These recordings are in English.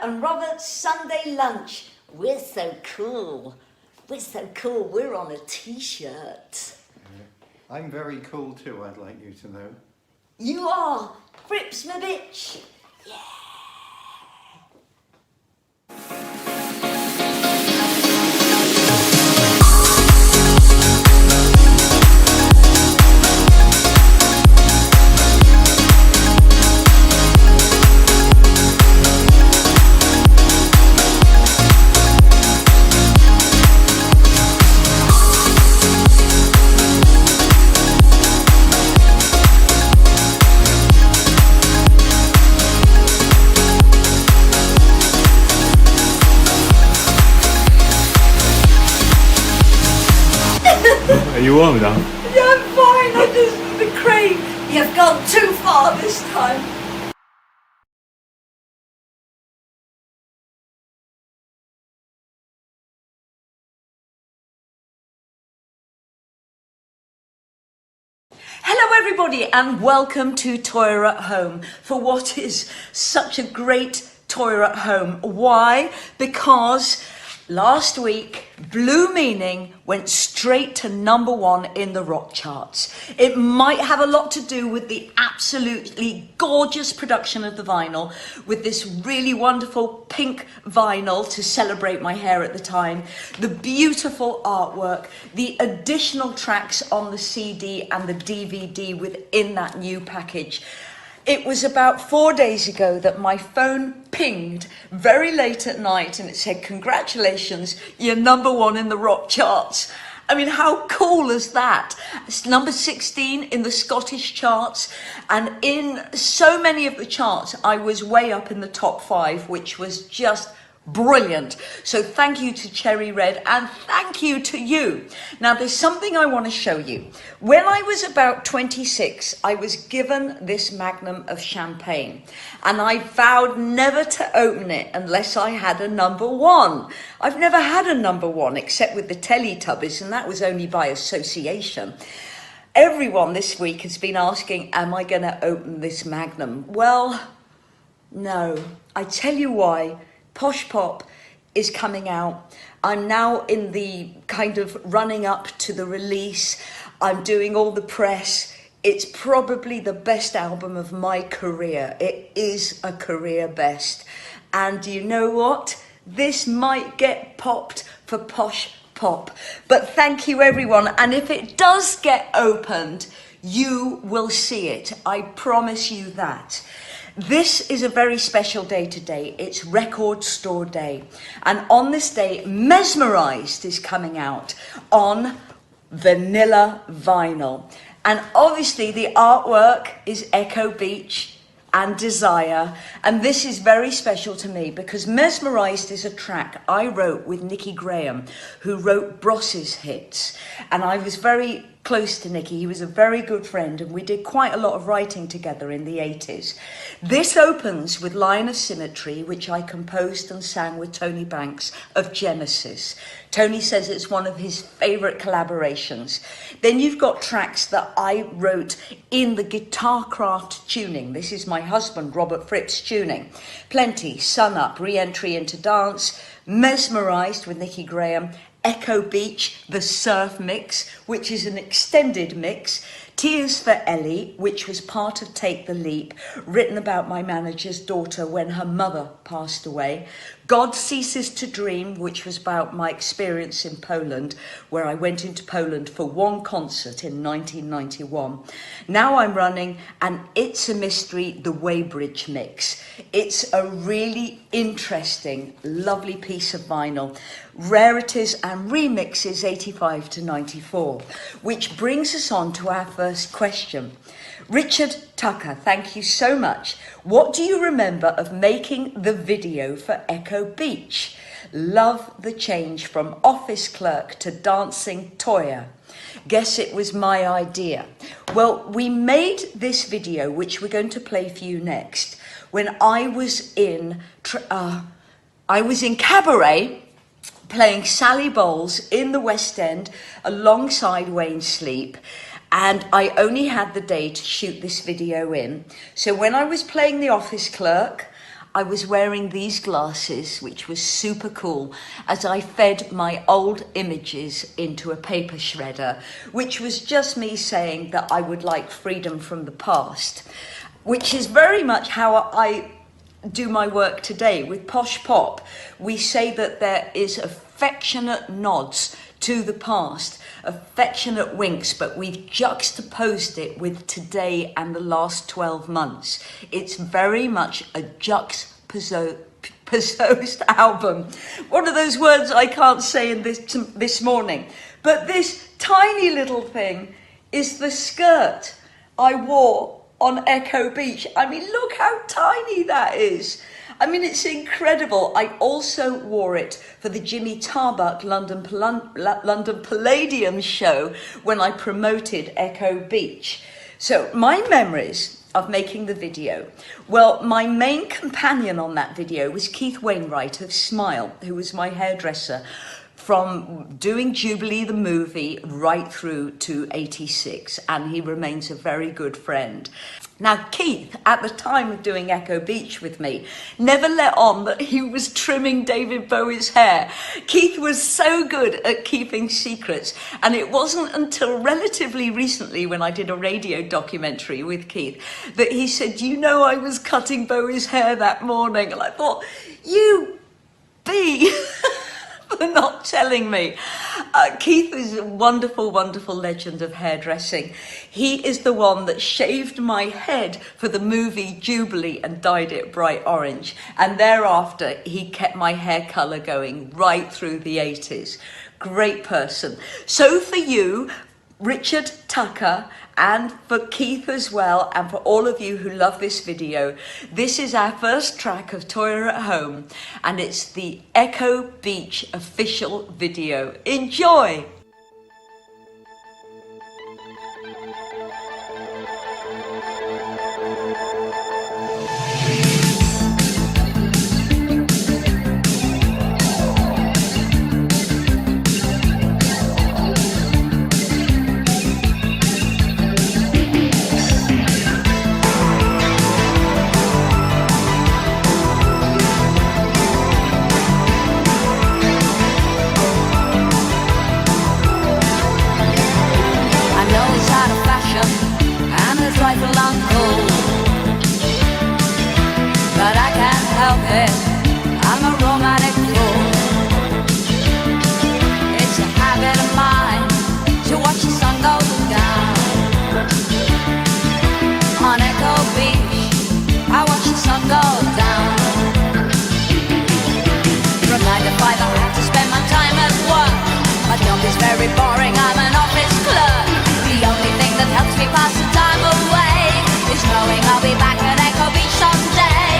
and Robert's Sunday lunch. We're so cool. We're so cool. We're on a t-shirt. I'm very cool too, I'd like you to know. You are. Frips, my bitch. Yeah. Are you warm enough? Yeah, I'm fine. I just the crane. You've gone too far this time. Hello everybody and welcome to Toyah at Home for what is such a great Toyah at Home. Why? Because last week Blue Meaning went straight to #1 in the rock charts. It might have a lot to do with the absolutely gorgeous production of the vinyl, with this really wonderful pink vinyl to celebrate my hair at the time, the beautiful artwork, the additional tracks on the CD and the DVD within that new package. It was about 4 days ago that my phone pinged very late at night and it said, "Congratulations, you're #1 in the rock charts." I mean, how cool is that? It's number 16 in the Scottish charts, and in so many of the charts, I was way up in the top 5, which was just brilliant. So thank you to Cherry Red and thank you to you. Now there's something I want to show you. When I was about 26, I was given this magnum of champagne and I vowed never to open it unless I had a #1. I've never had a #1 except with the Teletubbies, and that was only by association. Everyone this week has been asking, am I going to open this magnum? Well, no. I tell you why. Posh Pop is coming out. I'm now in the kind of running up to the release. I'm doing all the press. It's probably the best album of my career. It is a career best. And you know what? This might get popped for Posh Pop. But thank you everyone. And if it does get opened, you will see it. I promise you that. This is a very special day today. It's Record Store Day. And on this day, Mesmerised is coming out on vanilla vinyl. And obviously the artwork is Echo Beach and Desire. And this is very special to me because Mesmerised is a track I wrote with Nicky Graham, who wrote Bross's hits. And I was very close to Nicky. He was a very good friend and we did quite a lot of writing together in the 80s. This opens with Line of Symmetry, which I composed and sang with Tony Banks of Genesis. Tony says it's one of his favourite collaborations. Then you've got tracks that I wrote in the Guitarcraft tuning. This is my husband, Robert Fripp's tuning. Plenty, Sun Up, Re-Entry into Dance, Mesmerised with Nicky Graham, Echo Beach, the Surf Mix, which is an extended mix, Tears for Ellie, which was part of Take the Leap, written about my manager's daughter when her mother passed away, God Ceases to Dream, which was about my experience in Poland, where I went into Poland for one concert in 1991. Now I'm running an It's a Mystery, the Weybridge mix. It's a really interesting, lovely piece of vinyl. Rarities and remixes 85 to 94, which brings us on to our first question. Richard Tucker, thank you so much. What do you remember of making the video for Echo Beach? Love the change from office clerk to dancing Toyah. Guess it was my idea. Well, we made this video, which we're going to play for you next, when I was in cabaret, playing Sally Bowles in the West End alongside Wayne Sleep, and I only had the day to shoot this video in. So when I was playing the office clerk, I was wearing these glasses, which was super cool, as I fed my old images into a paper shredder, which was just me saying that I would like freedom from the past, which is very much how I do my work today. With Posh Pop, we say that there is affectionate nods to the past, affectionate winks, but we've juxtaposed it with today and the last 12 months. It's very much a juxtaposed album. One of those words I can't say in this morning. But this tiny little thing is the skirt I wore on Echo Beach. I mean, look how tiny that is. I mean, it's incredible. I also wore it for the Jimmy Tarbuck London Palladium show when I promoted Echo Beach. So my memories of making the video. Well, my main companion on that video was Keith Wainwright of Smile, who was my hairdresser from doing Jubilee the movie right through to 86, and he remains a very good friend. Now, Keith, at the time of doing Echo Beach with me, never let on that he was trimming David Bowie's hair. Keith was so good at keeping secrets, and it wasn't until relatively recently when I did a radio documentary with Keith that he said, "You know, I was cutting Bowie's hair that morning." And I thought, you bee, for not telling me. Keith is a wonderful, wonderful legend of hairdressing. He is the one that shaved my head for the movie Jubilee and dyed it bright orange. And thereafter, he kept my hair colour going right through the 80s. Great person. So for you, Richard Tucker, and for Keith as well, and for all of you who love this video, this is our first track of Toyah at Home, and it's the Echo Beach official video. Enjoy! I'm a romantic fool. It's a habit of mine to watch the sun go down. On Echo Beach, I watch the sun go down. From 9 to 5 I have to spend my time at work. My job is very boring, I'm an office clerk. The only thing that helps me pass the time away is knowing I'll be back at Echo Beach someday.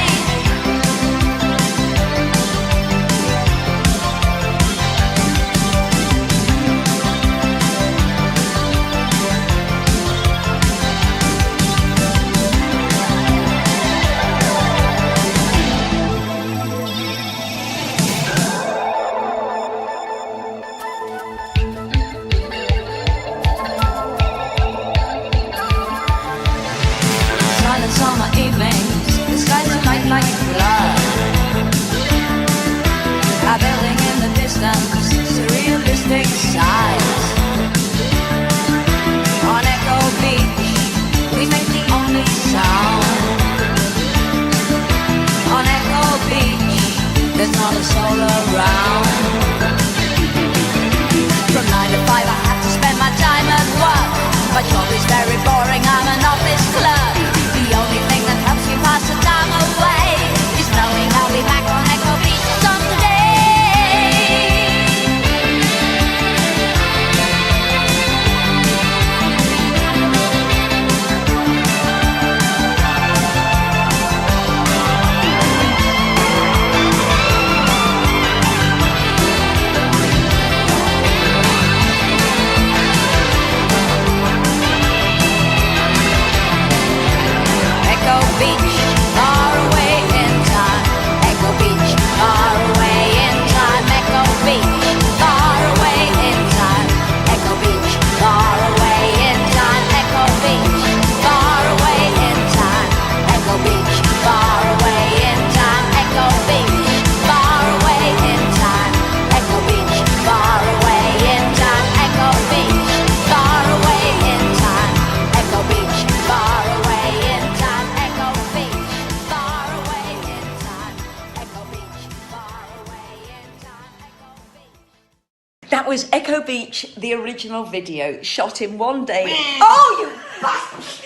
was Echo Beach, the original video, shot in one day. Oh, you bastard!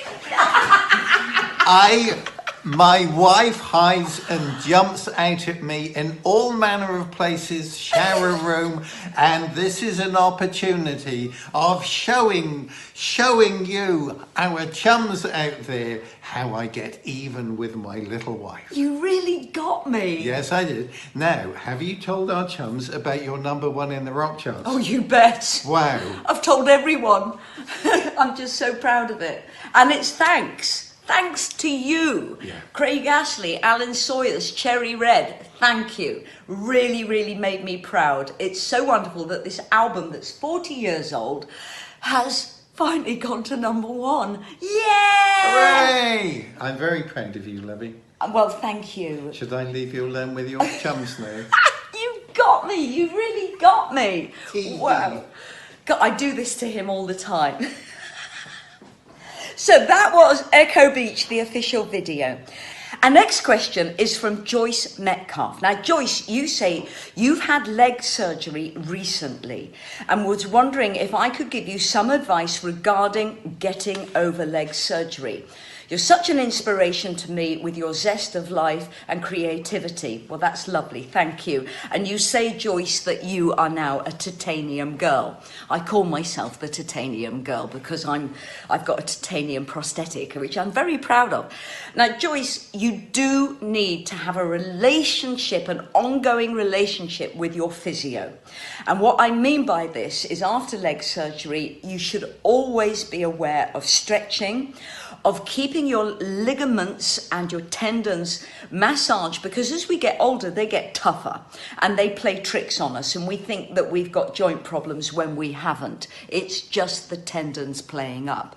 My wife hides and jumps out at me in all manner of places, shower room, and this is an opportunity of showing you, our chums out there, how I get even with my little wife. You really got me. Yes, I did. Now, have you told our chums about your #1 in the rock charts? Oh, you bet. Wow. I've told everyone. I'm just so proud of it. And it's thanks to you. Yeah. Craig Ashley, Alan Sawyers, Cherry Red, thank you. Really, really made me proud. It's so wonderful that this album that's 40 years old has finally gone to #1. Yeah! Hooray! I'm very proud of you, Lovey. Well, thank you. Should I leave you alone with your chums now? You got me. You really got me. Tee. Wow. God, I do this to him all the time. So that was Echo Beach, the official video. Our next question is from Joyce Metcalf. Now, Joyce, you say you've had leg surgery recently and was wondering if I could give you some advice regarding getting over leg surgery. You're such an inspiration to me with your zest of life and creativity. Well, that's lovely. Thank you. And you say, Joyce, that you are now a titanium girl. I call myself the titanium girl because I've got a titanium prosthetic, which I'm very proud of. Now, Joyce, you do need to have a relationship, an ongoing relationship with your physio. And what I mean by this is after leg surgery, you should always be aware of stretching, of keeping your ligaments and your tendons massaged, because as we get older, they get tougher and they play tricks on us and we think that we've got joint problems when we haven't. It's just the tendons playing up.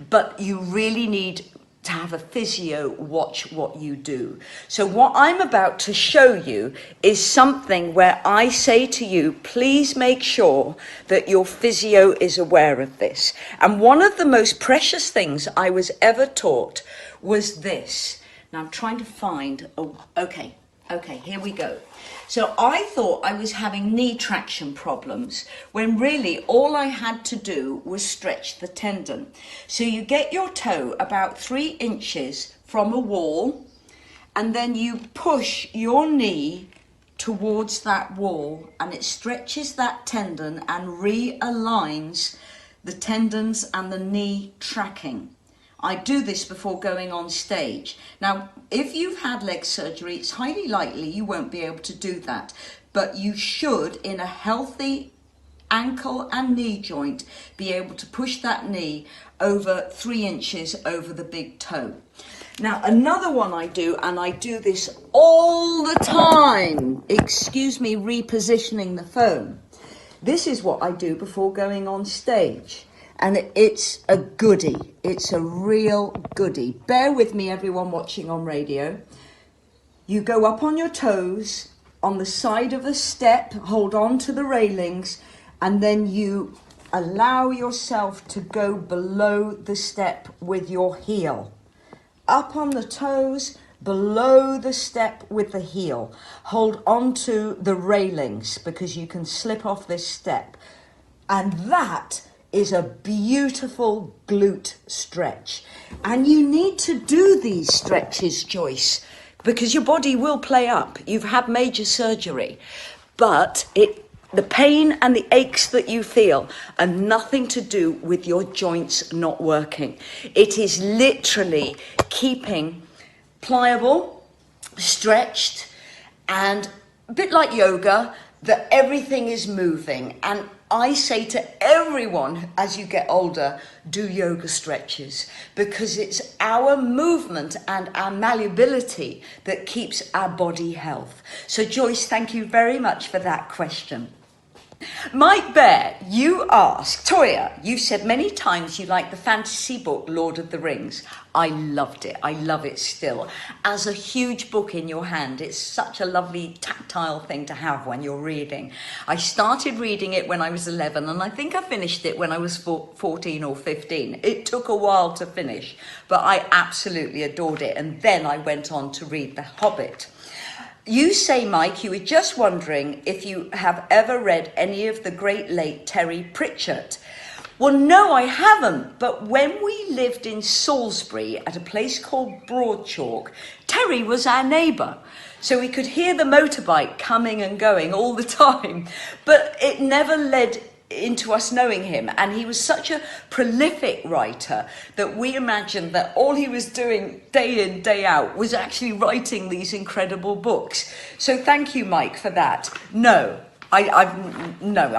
But you really need to have a physio watch what you do. So what I'm about to show you is something where I say to you, please make sure that your physio is aware of this. And one of the most precious things I was ever taught was this. Now I'm trying to find, okay, here we go. So I thought I was having knee traction problems when really all I had to do was stretch the tendon. So you get your toe about 3 inches from a wall and then you push your knee towards that wall and it stretches that tendon and realigns the tendons and the knee tracking. I do this before going on stage. Now, if you've had leg surgery, it's highly likely you won't be able to do that. But you should, in a healthy ankle and knee joint, be able to push that knee over 3 inches over the big toe. Now, another one I do, and I do this all the time. Excuse me, repositioning the phone. This is what I do before going on stage. And it's a goodie. It's a real goodie. Bear with me, everyone watching on radio. You go up on your toes, on the side of the step, hold on to the railings, and then you allow yourself to go below the step with your heel. Up on the toes, below the step with the heel. Hold on to the railings because you can slip off this step. And that is a beautiful glute stretch. And you need to do these stretches, Joyce, because your body will play up. You've had major surgery, but the pain and the aches that you feel are nothing to do with your joints not working. It is literally keeping pliable, stretched, and a bit like yoga, that everything is moving. And I say to everyone, as you get older, do yoga stretches, because it's our movement and our malleability that keeps our body health. So Joyce, thank you very much for that question. Mike Bear, you asked, Toyah, you said many times you like the fantasy book Lord of the Rings. I loved it. I love it still. As a huge book in your hand, it's such a lovely tactile thing to have when you're reading. I started reading it when I was 11 and I think I finished it when I was 14 or 15. It took a while to finish, but I absolutely adored it. And then I went on to read The Hobbit. You say, Mike, you were just wondering if you have ever read any of the great late Terry Pritchett. Well, no, I haven't. But when we lived in Salisbury at a place called Broadchalk, Terry was our neighbour. So we could hear the motorbike coming and going all the time. But it never led into us knowing him. And he was such a prolific writer that we imagined that all he was doing day in, day out was actually writing these incredible books. So thank you, Mike, for that. No. I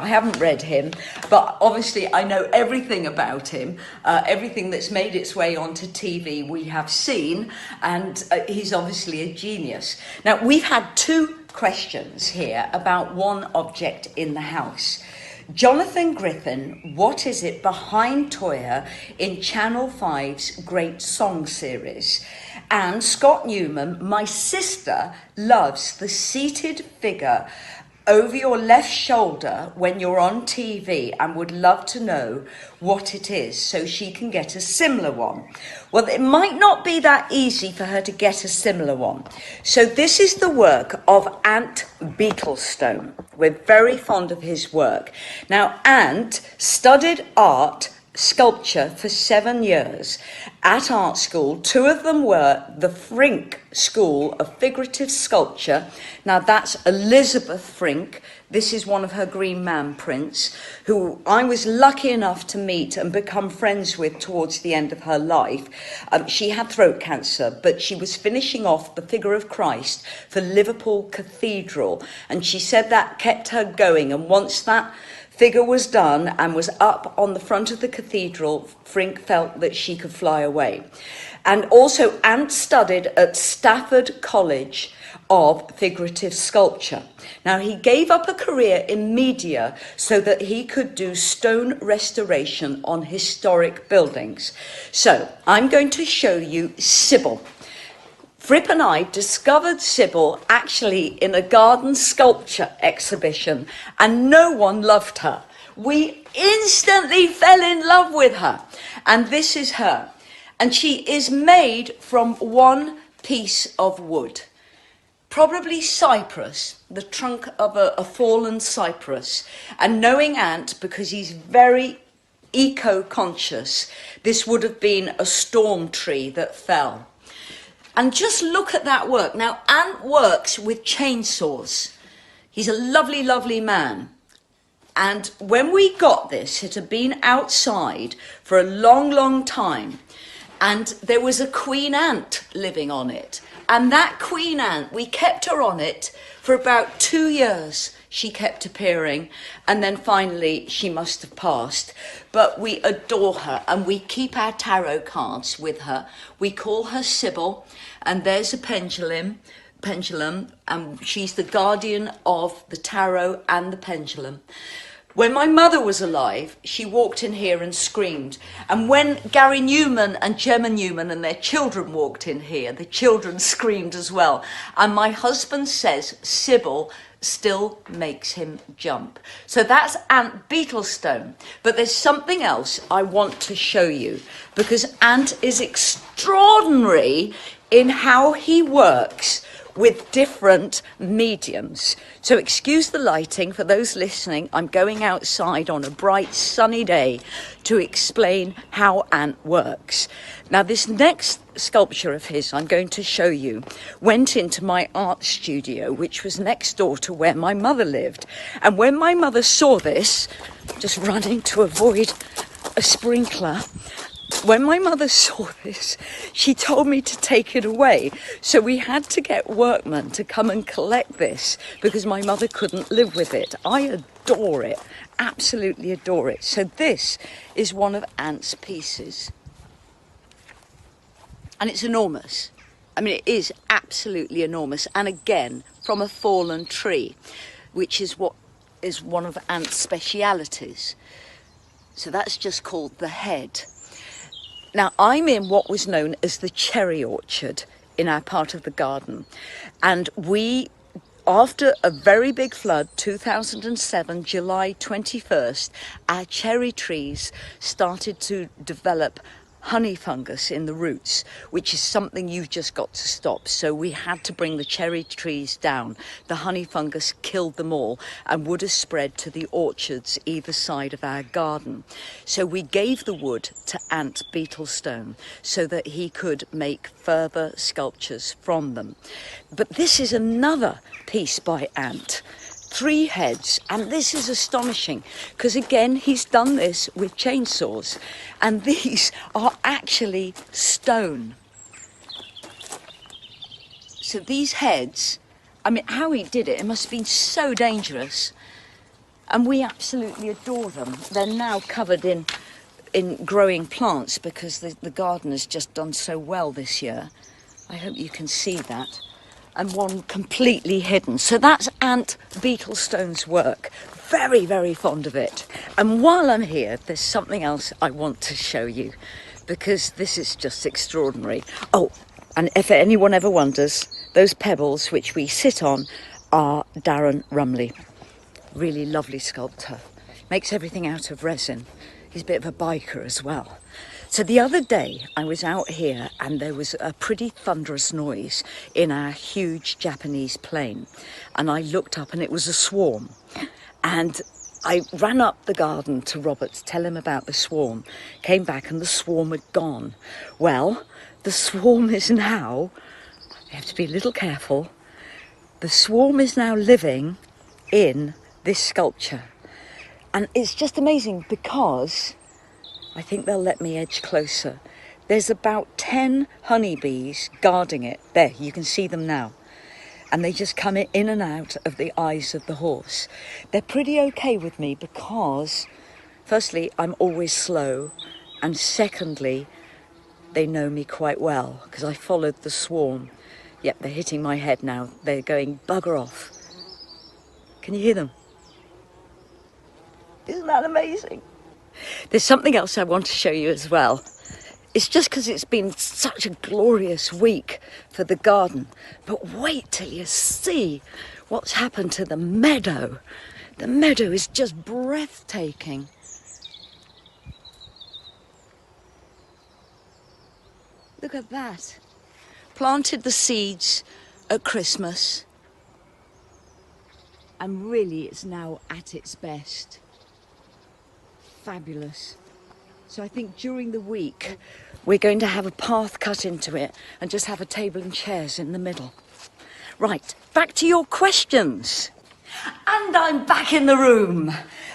haven't read him, but obviously I know everything about him. Everything that's made its way onto TV we have seen, and he's obviously a genius. Now, we've had 2 questions here about one object in the house. Jonathan Griffin, what is it behind Toyah in Channel 5's Great Song series? And Scott Newman, my sister loves the seated figure over your left shoulder when you're on TV and would love to know what it is so she can get a similar one. Well, it might not be that easy for her to get a similar one. So this is the work of Ant Beetlestone. We're very fond of his work. Now, Ant studied sculpture for 7 years at art school. 2 of them were the Frink School of Figurative Sculpture. Now that's Elizabeth Frink. This is one of her Green Man prints, who I was lucky enough to meet and become friends with towards the end of her life. She had throat cancer, but she was finishing off the figure of Christ for Liverpool Cathedral. And she said that kept her going. And once that figure was done and was up on the front of the cathedral, Frink felt that she could fly away. And also Ant studied at Stafford College of Figurative Sculpture. Now, he gave up a career in media so that he could do stone restoration on historic buildings. So I'm going to show you Sybil. Fripp and I discovered Sybil actually in a garden sculpture exhibition, and no one loved her. We instantly fell in love with her. And this is her. And she is made from one piece of wood. Probably cypress, the trunk of a fallen cypress. And knowing Ant, because he's very eco-conscious, this would have been a storm tree that fell. And just look at that work. Now, Ant works with chainsaws. He's a lovely, lovely man. And when we got this, it had been outside for a long, long time. And there was a queen ant living on it. And that queen ant, we kept her on it for about 2 years. She kept appearing, and then finally she must have passed. But we adore her, and we keep our tarot cards with her. We call her Sybil, and there's a pendulum, and she's the guardian of the tarot and the pendulum. When my mother was alive, she walked in here and screamed. And when Gary Newman and Gemma Newman and their children walked in here, the children screamed as well. And my husband says Sybil still makes him jump. So that's Ant Beetlestone. But there's something else I want to show you, because Ant is extraordinary in how he works with different mediums. So excuse the lighting for those listening. I'm going outside on a bright sunny day to explain how Ant works. Now, this next sculpture of his I'm going to show you went into my art studio, which was next door to where my mother lived. And when my mother saw this, just running to avoid a sprinkler, when my mother saw this, she told me to take it away. So we had to get workmen to come and collect this because my mother couldn't live with it. I adore it, absolutely adore it. So this is one of Ant's pieces. And it's enormous. I mean, it is absolutely enormous. And again, from a fallen tree, which is what is one of Ant's specialities. So that's just called the head. Now, I'm in what was known as the cherry orchard in our part of the garden. And we, after a very big flood, 2007, July 21st, our cherry trees started to develop honey fungus in the roots, which is something you've just got to stop. So we had to bring the cherry trees down. The honey fungus killed them all and would have spread to the orchards either side of our garden. So we gave the wood to Ant Beetlestone so that he could make further sculptures from them. But this is another piece by Ant. 3 heads, and this is astonishing because again he's done this with chainsaws, and these are actually stone. So these heads, I mean, how he did it, it must have been so dangerous, and we absolutely adore them. They're now covered in growing plants because the garden has just done so well this year. I hope you can see that. And one completely hidden. So that's Ant Beetlestone's work. Very, very fond of it. And while I'm here, there's something else I want to show you because this is just extraordinary. Oh, and if anyone ever wonders, those pebbles which we sit on are Darren Rumley. Really lovely sculptor. Makes everything out of resin. He's a bit of a biker as well. So the other day I was out here and there was a pretty thunderous noise in our huge Japanese plane, and I looked up and it was a swarm, and I ran up the garden to Robert to tell him about the swarm, came back and the swarm had gone. Well, the swarm is now, you have to be a little careful, the swarm is now living in this sculpture, and it's just amazing because I think they'll let me edge closer. There's about 10 honeybees guarding it. There, you can see them now. And they just come in and out of the eyes of the horse. They're pretty okay with me because, firstly, I'm always slow. And secondly, they know me quite well because I followed the swarm. Yep, they're hitting my head now. They're going bugger off. Can you hear them? Isn't that amazing? There's something else I want to show you as well. It's just because it's been such a glorious week for the garden. But wait till you see what's happened to the meadow. The meadow is just breathtaking. Look at that. Planted the seeds at Christmas. And really it's now at its best. Fabulous. So I think during the week we're going to have a path cut into it and just have a table and chairs in the middle. Right, back to your questions. And I'm back in the room.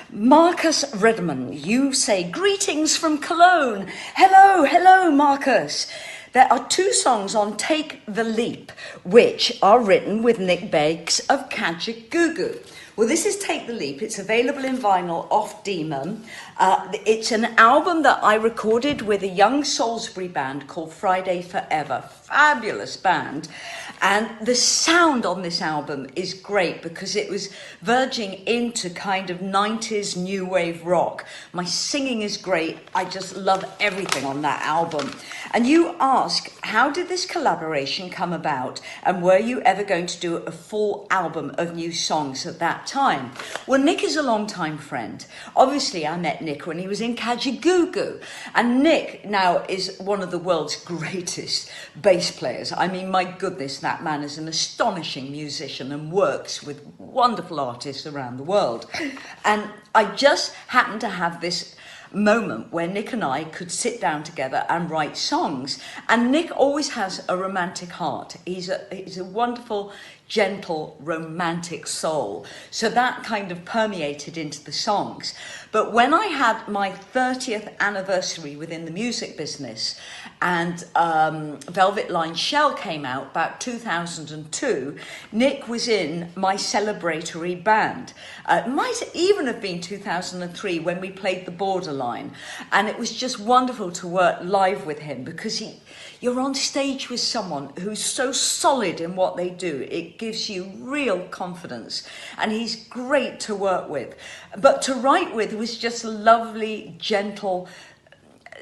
Marcus Redman, you say greetings from Cologne. Hello, hello Marcus. There are 2 songs on Take the Leap, which are written with Nick Beggs of Kajagoogoo. Well, this is Take the Leap. It's available in vinyl off Demon. It's an album that I recorded with a young Salisbury band called Friday Forever. Fabulous band. And the sound on this album is great because it was verging into kind of 90s new wave rock. My singing is great. I just love everything on that album. And you ask, how did this collaboration come about? And were you ever going to do a full album of new songs at that time? Well, Nick is a long-time friend. Obviously, I met Nick when he was in Kajagoogoo. And Nick now is one of the world's greatest bass players. I mean, my goodness, that man is an astonishing musician and works with wonderful artists around the world. And I just happened to have this moment where Nick and I could sit down together and write songs. And Nick always has a romantic heart. He's a wonderful, gentle, romantic soul. So that kind of permeated into the songs. But when I had my 30th anniversary within the music business, and Velvet Line Shell came out about 2002, Nick was in my celebratory band. It might even have been 2003 when we played the Borderline, and it was just wonderful to work live with him because you're on stage with someone who's so solid in what they do. It gives you real confidence, and he's great to work with. But to write with was just a lovely, gentle,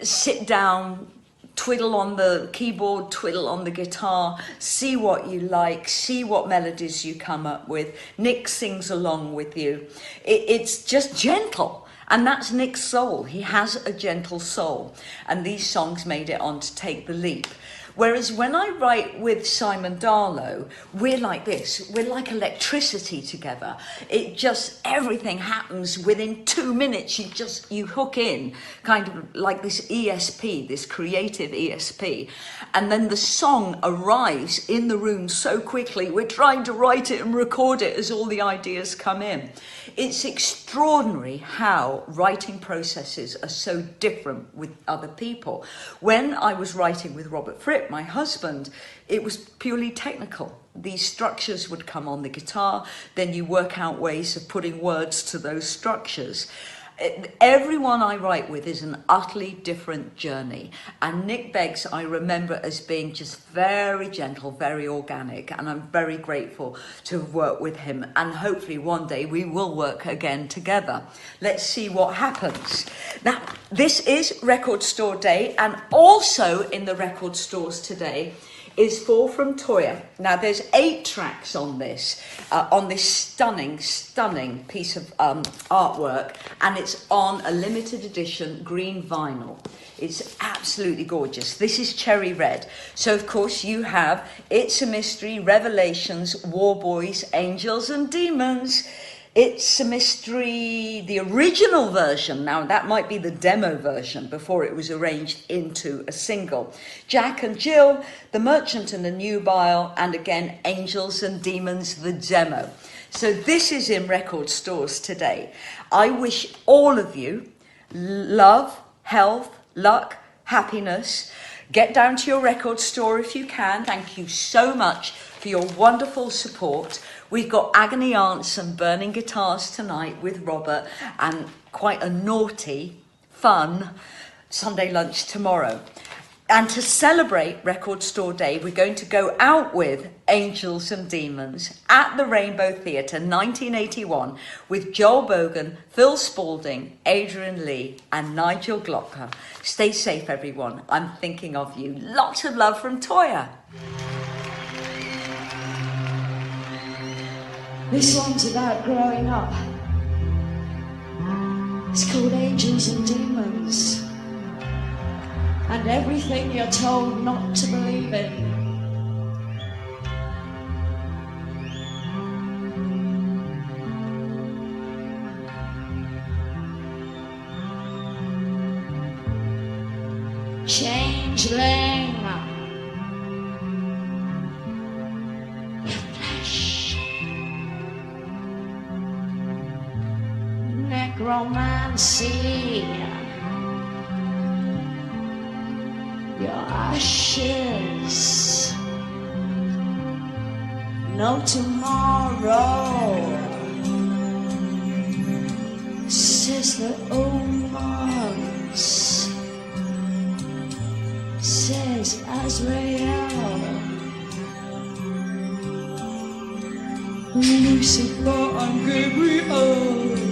sit down, twiddle on the keyboard, twiddle on the guitar, see what you like, see what melodies you come up with. Nick sings along with you. It's just gentle. And that's Nick's soul. He has a gentle soul. And these songs made it on to Take the Leap. Whereas when I write with Simon Darlow, we're like this. We're like electricity together. It just, everything happens within 2 minutes. You hook in, kind of like this ESP, this creative ESP. And then the song arrives in the room so quickly. We're trying to write it and record it as all the ideas come in. It's extraordinary how writing processes are so different with other people. When I was writing with Robert Fripp, my husband, it was purely technical. These structures would come on the guitar, then you work out ways of putting words to those structures. Everyone I write with is an utterly different journey. And Nick Beggs, I remember as being just very gentle, very organic. And I'm very grateful to have worked with him. And hopefully one day we will work again together. Let's see what happens. Now, this is Record Store Day. And also in the record stores today is Fall from Toyah. Now there's 8 tracks on this stunning piece of artwork, and it's on a limited edition green vinyl. It's absolutely gorgeous. This is Cherry Red. So of course you have It's a Mystery, Revelations, War Boys, Angels and Demons. It's a Mystery, the original version. Now that might be the demo version before it was arranged into a single. Jack and Jill, The Merchant and the Nubile, and again, Angels and Demons, the demo. So this is in record stores today. I wish all of you love, health, luck, happiness. Get down to your record store if you can. Thank you so much for your wonderful support. We've got Agony Aunts and Burning Guitars tonight with Robert, and quite a naughty, fun Sunday lunch tomorrow. And to celebrate Record Store Day, we're going to go out with Angels and Demons at the Rainbow Theatre 1981 with Joel Bogan, Phil Spalding, Adrian Lee and Nigel Glocker. Stay safe, everyone. I'm thinking of you. Lots of love from Toyah. This one's about growing up. It's called Angels and Demons. And everything you're told not to believe in. Changeling. Necromancy, your ashes, no tomorrow, says the omens, says Azrael, Lucifer and Gabriel.